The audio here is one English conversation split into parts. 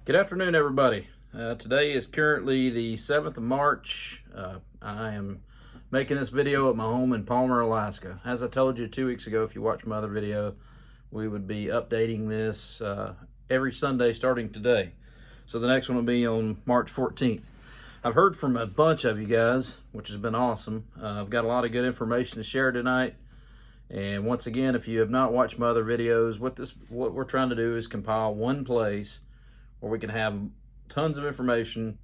Good afternoon, everybody. Today is currently the 7th of March. I am making this video at my home in Palmer, Alaska. As I told you 2 weeks ago, if you watched my other video, we would be updating this every Sunday starting today. So the next one will be on March 14th. I've heard from a bunch of you guys, which has been awesome. I've got a lot of good information to share tonight. And once again, if you have not watched my other videos, what we're trying to do is compile one place where we can have tons of information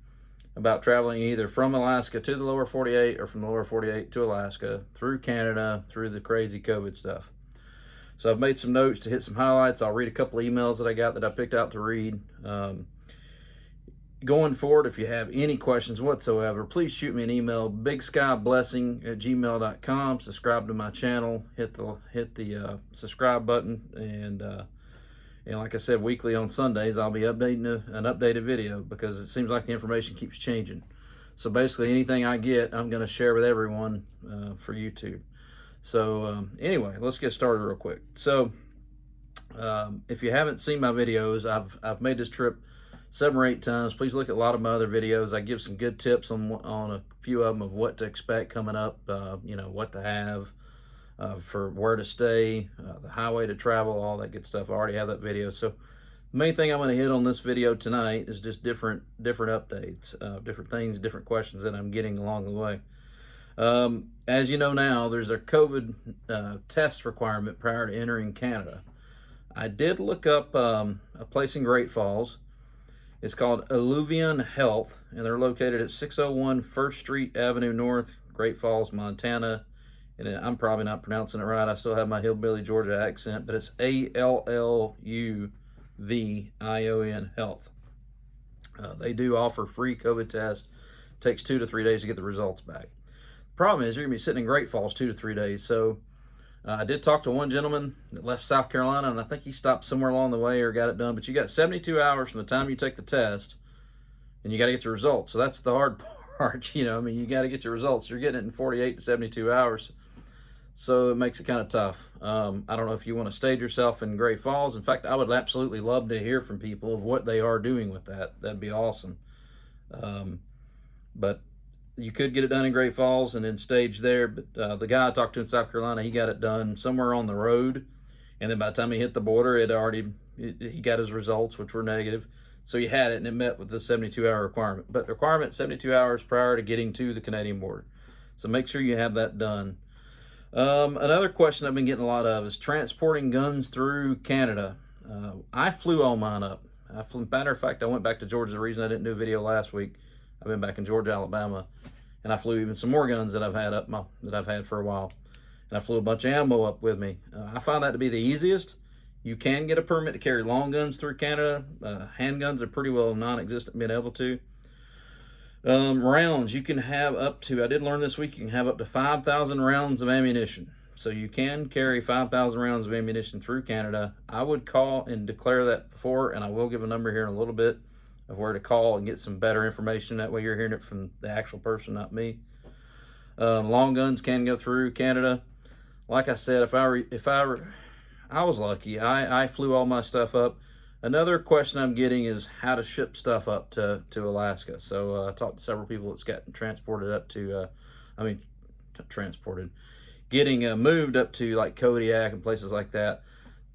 about traveling either from Alaska to the lower 48 or from the lower 48 to Alaska, through Canada, through the crazy COVID stuff. So I've made some notes to hit some highlights. I'll read a couple of emails that I got that I picked out to read. Going forward, if you have any questions whatsoever, please shoot me an email, bigskybblessing@gmail.com. Subscribe to my channel, hit the subscribe button, and like I said, weekly on Sundays, I'll be updating an updated video because it seems like the information keeps changing. So basically, anything I get, I'm going to share with everyone for YouTube. So anyway, let's get started real quick. So if you haven't seen my videos, I've made this trip 7 or 8 times. Please look at a lot of my other videos. I give some good tips on a few of them of what to expect coming up. What to have. For where to stay, the highway to travel, all that good stuff. I already have that video. So the main thing I'm going to hit on this video tonight is just different updates, different things, different questions that I'm getting along the way. As you know now, there's a COVID test requirement prior to entering Canada. I did look up a place in Great Falls. It's called Alluvion Health, and they're located at 601 First Street Avenue North, Great Falls, Montana. And I'm probably not pronouncing it right. I still have my hillbilly Georgia accent, but it's Alluvion Health. They do offer free COVID tests. It takes 2 to 3 days to get the results back. The problem is you're going to be sitting in Great Falls 2 to 3 days. So I did talk to one gentleman that left South Carolina, and I think he stopped somewhere along the way or got it done. But you got 72 hours from the time you take the test, and you got to get the results. So that's the hard part. You got to get your results. You're getting it in 48 to 72 hours. So it makes it kind of tough. I don't know if you want to stage yourself in Great Falls. In fact, I would absolutely love to hear from people of what they are doing with that. That'd be awesome. But you could get it done in Great Falls and then stage there. But the guy I talked to in South Carolina, he got it done somewhere on the road. And then by the time he hit the border, he got his results, which were negative. So he had it, and it met with the 72-hour requirement. But the requirement, 72 hours prior to getting to the Canadian border. So make sure you have that done. Another question I've been getting a lot of is transporting guns through Canada. I flew all mine up. Matter of fact, I went back to Georgia. The reason I didn't do a video last week, I've been back in Georgia, Alabama, and I flew even some more guns that I've had for a while. And I flew a bunch of ammo up with me. I find that to be the easiest. You can get a permit to carry long guns through Canada. Handguns are pretty well non-existent being able to. Rounds, you can have up to, I did learn this week, you can have up to 5,000 rounds of ammunition. So you can carry 5,000 rounds of ammunition through Canada. I would call and declare that before, and I will give a number here in a little bit of where to call and get some better information. That way you're hearing it from the actual person, not me. Long guns can go through Canada. Like I said, if I was lucky, I flew all my stuff up. Another question I'm getting is how to ship stuff up to Alaska. So I talked to several people that's gotten transported up to, getting moved up to like Kodiak and places like that.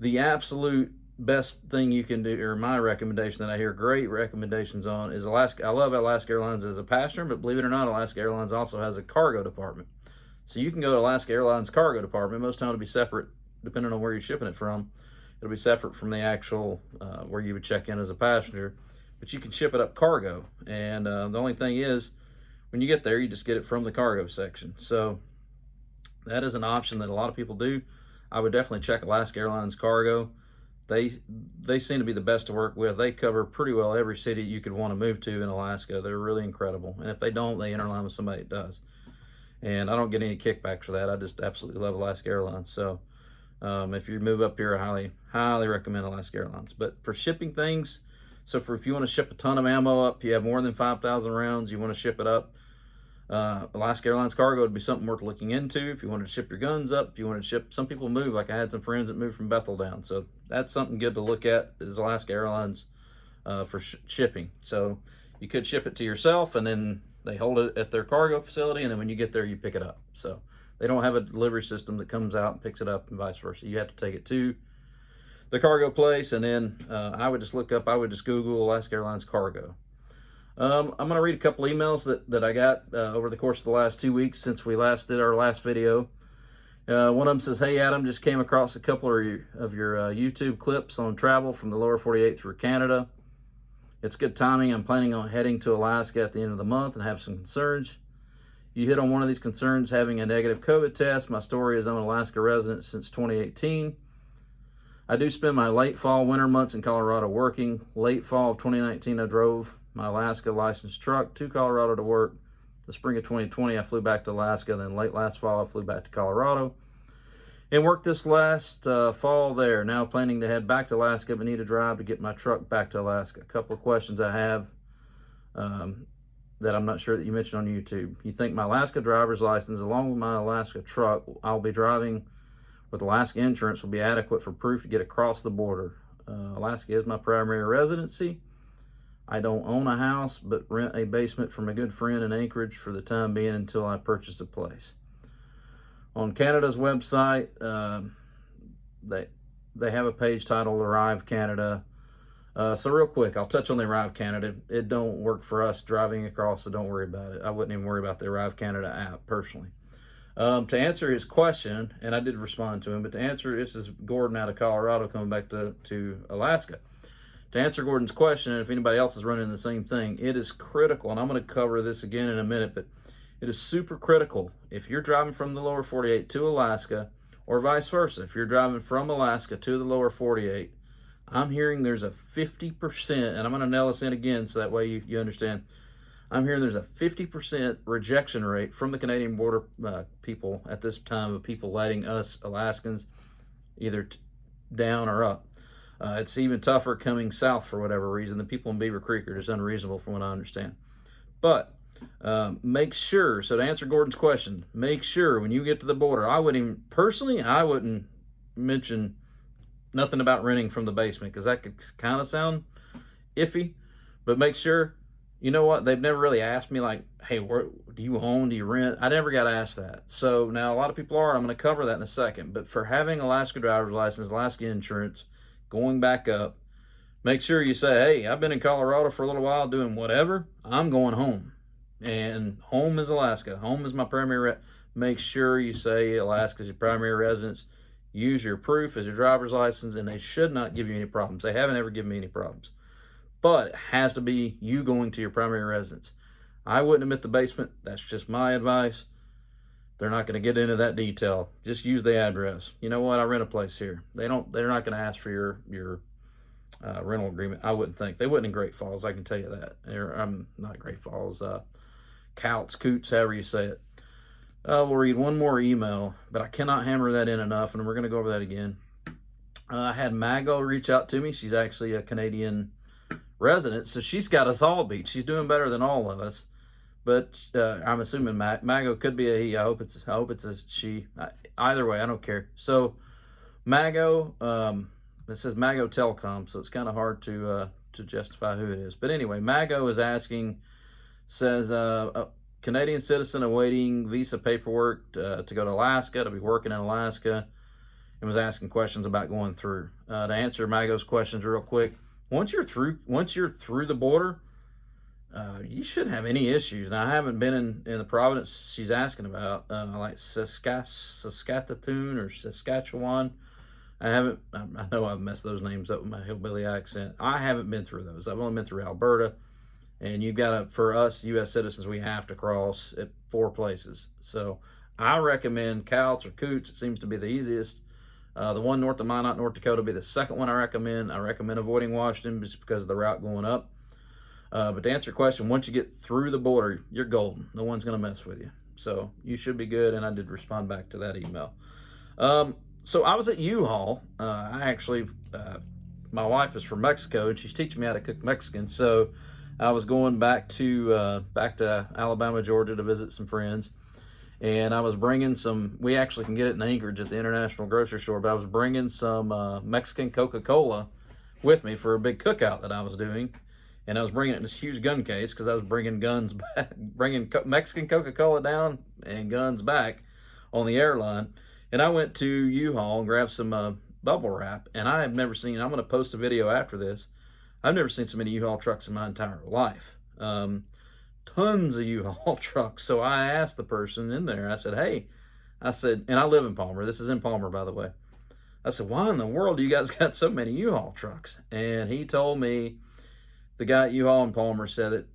The absolute best thing you can do, or my recommendation that I hear great recommendations on, is Alaska. I love Alaska Airlines as a passenger, but believe it or not, Alaska Airlines also has a cargo department. So you can go to Alaska Airlines cargo department. Most time it'll be separate depending on where you're shipping it from. It'll be separate from the actual where you would check in as a passenger, but you can ship it up cargo. And the only thing is, when you get there, you just get it from the cargo section. So that is an option that a lot of people do. I would definitely check Alaska Airlines cargo. They seem to be the best to work with. They cover pretty well every city you could want to move to in Alaska. They're really incredible. And if they don't, they interline with somebody that does. And I don't get any kickbacks for that. I just absolutely love Alaska Airlines. So if you move up here, I highly recommend Alaska Airlines. But for shipping things, so if you want to ship a ton of ammo up, you have more than 5,000 rounds, you want to ship it up, Alaska Airlines cargo would be something worth looking into. If you wanted to ship your guns up, if you wanted to ship, some people move, like I had some friends that moved from Bethel down. So that's something good to look at, is Alaska Airlines for shipping. So you could ship it to yourself, and then they hold it at their cargo facility, and then when you get there, you pick it up. So they don't have a delivery system that comes out and picks it up and vice versa. You have to take it to the cargo place, and then I would just Google Alaska Airlines cargo. I'm going to read a couple emails that I got over the course of the last 2 weeks since we last did our last video. One of them says, "Hey Adam, just came across a couple of your YouTube clips on travel from the lower 48 through Canada. It's good timing. I'm planning on heading to Alaska at the end of the month and have some concerns. You hit on one of these concerns, having a negative COVID test. My story is I'm an Alaska resident since 2018. I do spend my late fall, winter months in Colorado working. Late fall of 2019, I drove my Alaska licensed truck to Colorado to work. The spring of 2020, I flew back to Alaska. Then late last fall, I flew back to Colorado and worked this last fall there. Now planning to head back to Alaska, but need a drive to get my truck back to Alaska. A couple of questions I have that I'm not sure that you mentioned on YouTube. You think my Alaska driver's license, along with my Alaska truck I'll be driving with Alaska insurance, will be adequate for proof to get across the border? Alaska is my primary residency. I don't own a house, but rent a basement from a good friend in Anchorage for the time being until I purchase a place. On Canada's website, they have a page titled Arrive Canada. So real quick, I'll touch on the Arrive Canada. It don't work for us driving across, so don't worry about it. I wouldn't even worry about the Arrive Canada app personally. To answer his question, and I did respond to him, but to answer, this is Gordon out of Colorado coming back to Alaska. To answer Gordon's question, and if anybody else is running the same thing, it is critical, and I'm going to cover this again in a minute, but it is super critical. If you're driving from the lower 48 to Alaska, or vice versa, if you're driving from Alaska to the lower 48, I'm hearing there's a 50%, and I'm going to nail this in again so that way you understand. I'm hearing there's a 50% rejection rate from the Canadian border people at this time of people letting us Alaskans either down or up. It's even tougher coming south for whatever reason. The people in Beaver Creek are just unreasonable from what I understand. But make sure, so to answer Gordon's question, make sure when you get to the border, I wouldn't mention nothing about renting from the basement because that could kind of sound iffy, but make sure, you know what, they've never really asked me like, hey, where, do you own, do you rent? I never got asked that. So now a lot of people are, I'm going to cover that in a second, but for having Alaska driver's license, Alaska insurance, going back up, make sure you say, hey, I've been in Colorado for a little while doing whatever, I'm going home. And home is Alaska. Home is my primary Make sure you say Alaska is your primary residence. Use your proof as your driver's license, and they should not give you any problems. They haven't ever given me any problems. But it has to be you going to your primary residence. I wouldn't admit the basement. That's just my advice. They're not going to get into that detail. Just use the address. You know what? I rent a place here. They're not going to ask for your rental agreement. I wouldn't think. They wouldn't in Great Falls. I can tell you that. I'm not Great Falls. Coots, however you say it. We'll read one more email, but I cannot hammer that in enough, and we're going to go over that again. I had Mago reach out to me. She's actually a Canadian resident, so she's got us all beat. She's doing better than all of us. But I'm assuming Mago could be a he. I hope it's a she. Either way, I don't care. So Mago, it says Mago Telecom, so it's kind of hard to justify who it is. But anyway, Mago is asking, says a Canadian citizen awaiting visa paperwork to go to Alaska, to be working in Alaska, and was asking questions about going through. To answer Mago's questions real quick, once you're through the border, you shouldn't have any issues. Now, I haven't been in the province she's asking about, like Saskatoon or Saskatchewan. I know I've messed those names up with my hillbilly accent. I haven't been through those. I've only been through Alberta. And you've got to, for us U.S. citizens, we have to cross at 4 places. So I recommend Cowts or Coots. It seems to be the easiest. The one north of Minot, North Dakota, will be the second one I recommend. I recommend avoiding Washington just because of the route going up. But to answer your question, once you get through the border, you're golden. No one's going to mess with you. So you should be good, and I did respond back to that email. So I was at U-Haul. My wife is from Mexico, and she's teaching me how to cook Mexican. So I was going back to Alabama, Georgia to visit some friends, and I was bringing some. We actually can get it in Anchorage at the International Grocery Store, but I was bringing some Mexican Coca-Cola with me for a big cookout that I was doing. And I was bringing it in this huge gun case because I was bringing guns back, bringing Mexican Coca-Cola down and guns back on the airline. And I went to U-Haul and grabbed some bubble wrap. And I have never seen, I'm going to post a video after this, I've never seen so many U-Haul trucks in my entire life. Tons of U-Haul trucks. So I asked the person in there, I said, hey, I said, and I live in Palmer. This is in Palmer, by the way. I said, why in the world do you guys got so many U-Haul trucks? And he told me, the guy at U-Haul in Palmer said that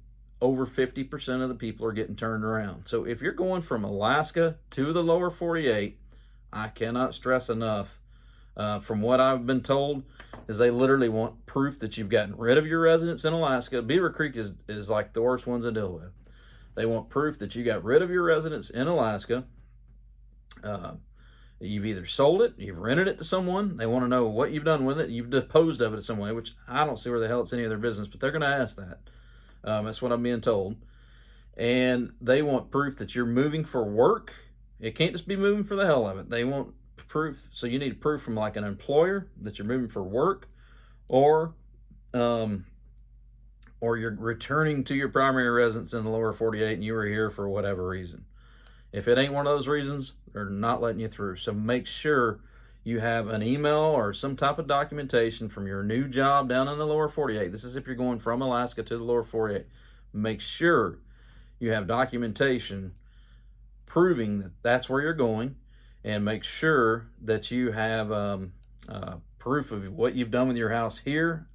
over 50% of the people are getting turned around. So if you're going from Alaska to the lower 48, I cannot stress enough, from what I've been told, is they literally want proof that you've gotten rid of your residence in Alaska. Beaver Creek is like the worst ones to deal with. They want proof that you got rid of your residence in Alaska. You've either sold it, you've rented it to someone. They want to know what you've done with it. You've disposed of it in some way, which I don't see where the hell it's any of their business, but they're going to ask that. That's what I'm being told. And they want proof that you're moving for work. It can't just be moving for the hell of it. They want proof. So you need proof from like an employer that you're moving for work, or you're returning to your primary residence in the lower 48 and you were here for whatever reason. If it ain't one of those reasons, they're not letting you through. So make sure you have an email or some type of documentation from your new job down in the lower 48. This is if you're going from Alaska to the lower 48. Make sure you have documentation proving that that's where you're going, and make sure that you have proof of what you've done with your house here.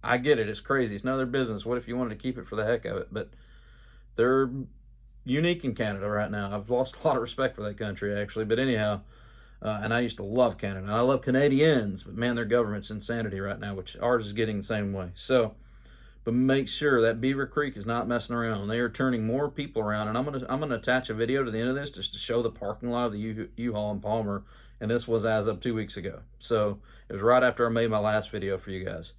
I get it. It's crazy. It's none of their business. What if you wanted to keep it for the heck of it? But they're unique in Canada right now. I've lost a lot of respect for that country, actually. But anyhow, and I used to love Canada. And I love Canadians, but man, their government's insanity right now, which ours is getting the same way. So, but make sure that Beaver Creek is not messing around. They are turning more people around. And I'm gonna attach a video to the end of this just to show the parking lot of the U-Haul in Palmer. And this was as of 2 weeks ago. So it was right after I made my last video for you guys.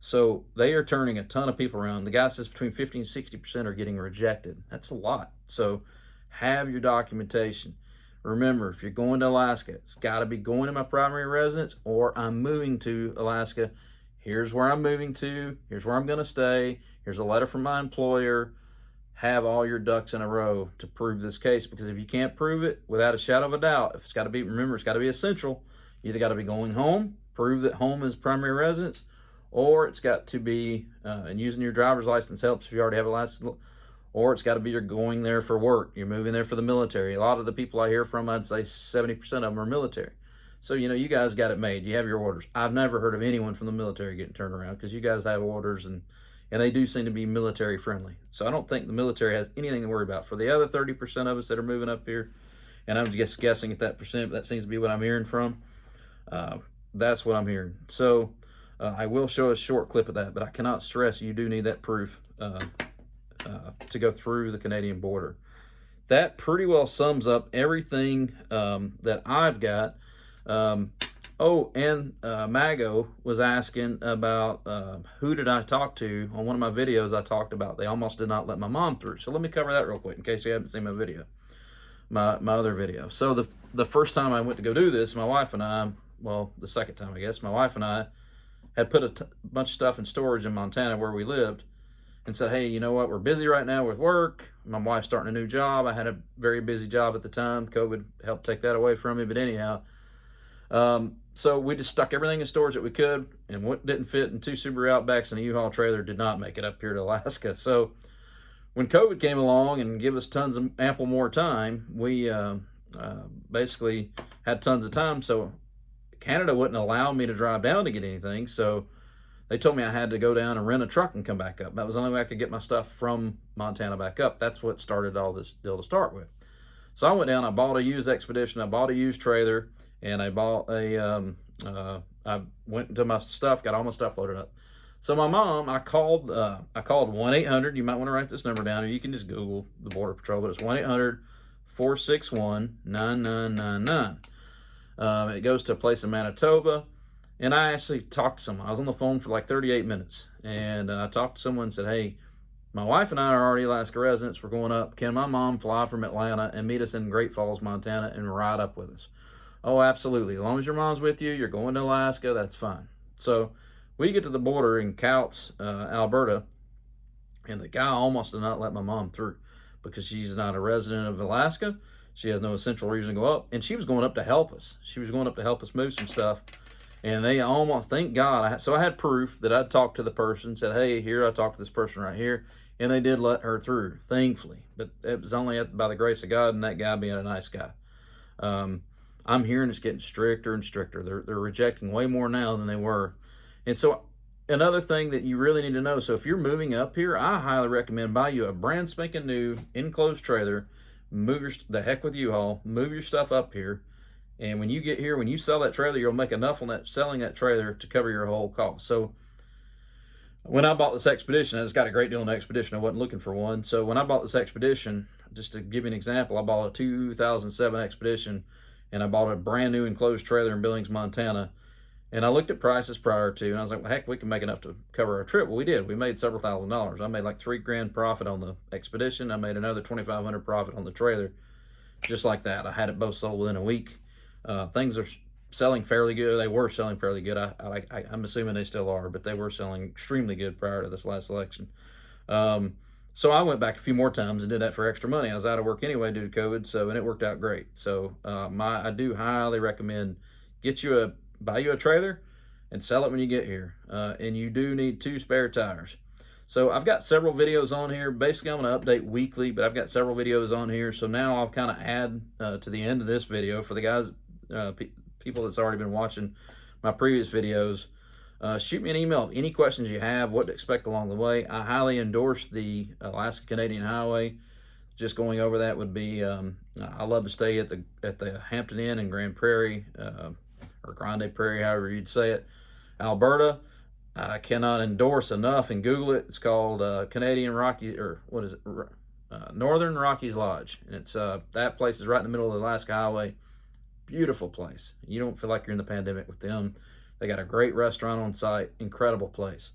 So they are turning a ton of people around. The guy says between 50 and 60% are getting rejected. That's a lot. So have your documentation. Remember, if you're going to Alaska, it's got to be going to my primary residence, or I'm moving to Alaska. Here's where I'm moving to. Here's where I'm going to stay. Here's a letter from my employer. Have all your ducks in a row to prove this case, because if you can't prove it without a shadow of a doubt, if it's got to be, remember, it's got to be essential. You either got to be going home, prove that home is primary residence, or it's got to be, and using your driver's license helps if you already have a license, or it's got to be you're going there for work. You're moving there for the military. A lot of the people I hear from, I'd say 70% of them are military. So, you know, you guys got it made. You have your orders. I've never heard of anyone from the military getting turned around, because you guys have orders, and they do seem to be military friendly. So I don't think the military has anything to worry about. For the other 30% of us that are moving up here, and I'm just guessing at that percent, but that seems to be what I'm hearing from, that's what I'm hearing. So I will show a short clip of that, but I cannot stress you do need that proof to go through the Canadian border. That pretty well sums up everything that I've got. Mago was asking about who did I talk to. On one of my videos I talked about they almost did not let my mom through. So let me cover that real quick in case you haven't seen my video, my other video. So the first time I went to go do this, my wife and I, well, the second time I guess, my wife and I had put a bunch of stuff in storage in Montana where we lived, and said, hey, you know what, we're busy right now with work. My wife's starting a new job. I had a very busy job at the time. COVID helped take that away from me, but anyhow, so we just stuck everything in storage that we could, and what didn't fit in 2 Subaru Outbacks and a U-Haul trailer did not make it up here to Alaska. So when COVID came along and gave us tons of ample more time, we basically had tons of time. So Canada wouldn't allow me to drive down to get anything, so they told me I had to go down and rent a truck and come back up. That was the only way I could get my stuff from Montana back up. That's what started all this deal to start with. So I went down, I bought a used Expedition, I bought a used trailer, and I bought I went into my stuff, got all my stuff loaded up. So my mom, I called 1-800, you might want to write this number down, or you can just Google the Border Patrol, but it's 1-800-461-9999. It goes to a place in Manitoba, and I actually talked to someone. I was on the phone for like 38 minutes, and I talked to someone and said, hey, my wife and I are already Alaska residents. We're going up. Can my mom fly from Atlanta and meet us in Great Falls, Montana, and ride up with us? Oh, absolutely. As long as your mom's with you, you're going to Alaska, that's fine. So We get to the border in Couts, Alberta, and the guy almost did not let my mom through because she's not a resident of Alaska. She has no essential reason to go up, and she was going up to help us. She was going up to help us move some stuff, and they almost, thank God. So I had proof that I'd talked to the person, said, hey, here, I talked to this person right here, and they did let her through, thankfully. But it was only by the grace of God and that guy being a nice guy. I'm hearing it's getting stricter and stricter. They're rejecting way more now than they were. And so another thing that you really need to know, so if you're moving up here, I highly recommend buy you a brand spanking new enclosed trailer, move the heck with U-Haul, move your stuff up here, and when you get here, when you sell that trailer, you'll make enough on that selling that trailer to cover your whole cost. So when I bought this Expedition, I just got a great deal on the Expedition. I wasn't looking for one. So when I bought this Expedition, just to give you an example, I bought a 2007 Expedition, and I bought a brand new enclosed trailer in Billings, Montana. And I looked at prices prior to, and I was like, well, heck, we can make enough to cover our trip. Well, we did. We made several $1,000s. I made like $3,000 profit on the Expedition. I made another $2,500 profit on the trailer, just like that. I had it both sold within a week. Things are selling fairly good. They were selling fairly good. I'm assuming they still are, but they were selling extremely good prior to this last election. So I went back a few more times and did that for extra money. I was out of work anyway due to COVID, and it worked out great. So I do highly recommend buy you a trailer and sell it when you get here. And you do need 2 spare tires. So I've got several videos on here. Basically, I'm going to update weekly, but I've got several videos on here. So now I'll kind of add to the end of this video for the guys, people that's already been watching my previous videos. Shoot me an email of any questions you have, what to expect along the way. I highly endorse the Alaska-Canadian Highway. Just going over that would be, I love to stay at the Hampton Inn in Grand Prairie, or Grande Prairie, however you'd say it, Alberta. I cannot endorse enough, and Google it. It's called Canadian Rockies, or what is it? Northern Rockies Lodge. And it's that place is right in the middle of the Alaska Highway. Beautiful place. You don't feel like you're in the pandemic with them. They got a great restaurant on site. Incredible place.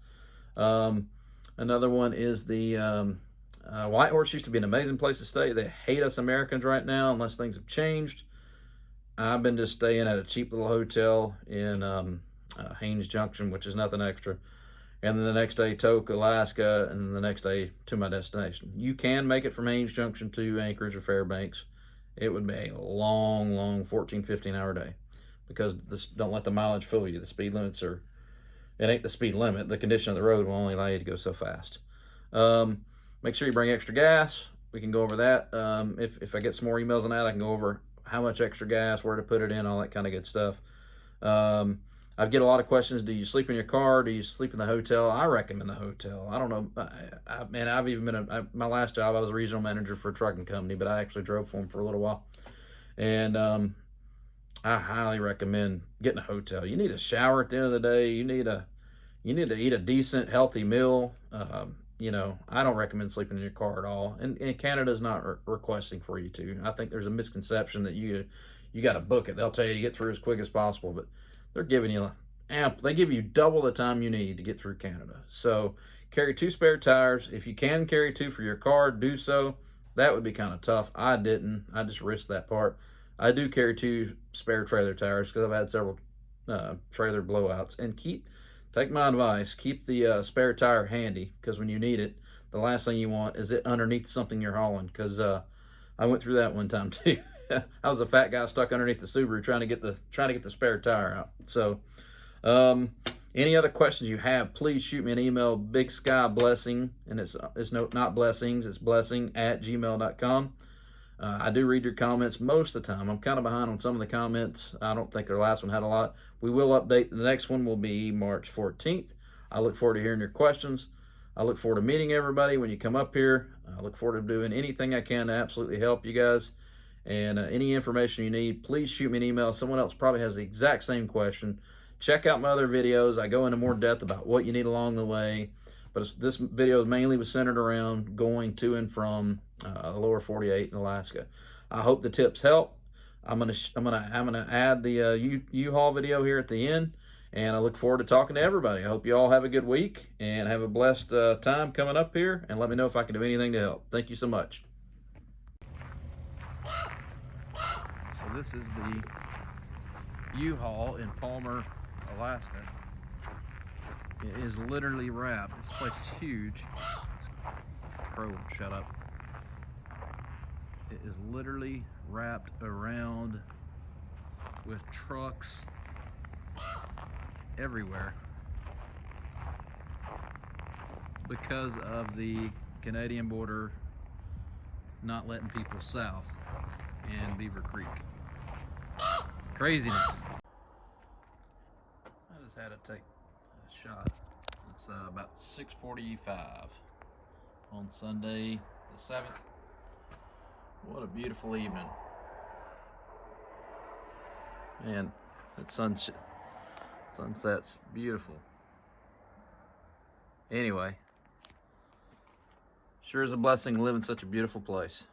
Another one is the Whitehorse. Used to be an amazing place to stay. They hate us Americans right now unless things have changed. I've been just staying at a cheap little hotel in Haines Junction, which is nothing extra. And then the next day, Tok, Alaska, and then the next day to my destination. You can make it from Haines Junction to Anchorage or Fairbanks. It would be a long 14, 15-hour day because don't let the mileage fool you. The speed limits it ain't the speed limit. The condition of the road will only allow you to go so fast. Make sure you bring extra gas. We can go over that. If I get some more emails on that, I can go over how much extra gas, where to put it in, all that kind of good stuff. I get a lot of questions. Do you sleep in your car? Do you sleep in the hotel? I recommend the hotel. I don't know. I've even been my last job, I was a regional manager for a trucking company, but I actually drove for them for a little while. And I highly recommend getting a hotel. You need a shower at the end of the day. You need to eat a decent, healthy meal. I don't recommend sleeping in your car at all. And Canada's not requesting for you to. I think there's a misconception that you got to book it. They'll tell you to get through as quick as possible, but they're giving you they give you double the time you need to get through Canada. So carry 2 spare tires. If you can carry 2 for your car, do so. That would be kind of tough. I didn't. I just risked that part. I do carry 2 spare trailer tires because I've had several trailer blowouts. And take my advice, keep the spare tire handy because when you need it, the last thing you want is it underneath something you're hauling, because I went through that one time too. I was a fat guy stuck underneath the Subaru trying to get the spare tire out. So any other questions you have, please shoot me an email, Big Sky Blessing, and it's not blessings, it's blessing@gmail.com. I do read your comments most of the time. I'm kind of behind on some of the comments. I don't think their last one had a lot. We will update. The next one will be March 14th. I look forward to hearing your questions. I look forward to meeting everybody when you come up here. I look forward to doing anything I can to absolutely help you guys. And any information you need, please shoot me an email. Someone else probably has the exact same question. Check out my other videos. I go into more depth about what you need along the way. But this video mainly was centered around going to and from the lower 48 in Alaska. I hope the tips help. I'm gonna add the U-Haul video here at the end, and I look forward to talking to everybody. I hope you all have a good week and have a blessed time coming up here. And let me know if I can do anything to help. Thank you so much. So this is the U-Haul in Palmer, Alaska. It is literally wrapped. This place is huge. This crow won't shut up. It is literally wrapped around with trucks everywhere because of the Canadian border not letting people south in Beaver Creek. Craziness. I just had to take a shot. It's about 6:45 on Sunday the 7th. What a beautiful evening. Man, that sunset's beautiful. Anyway, sure is a blessing to live in such a beautiful place.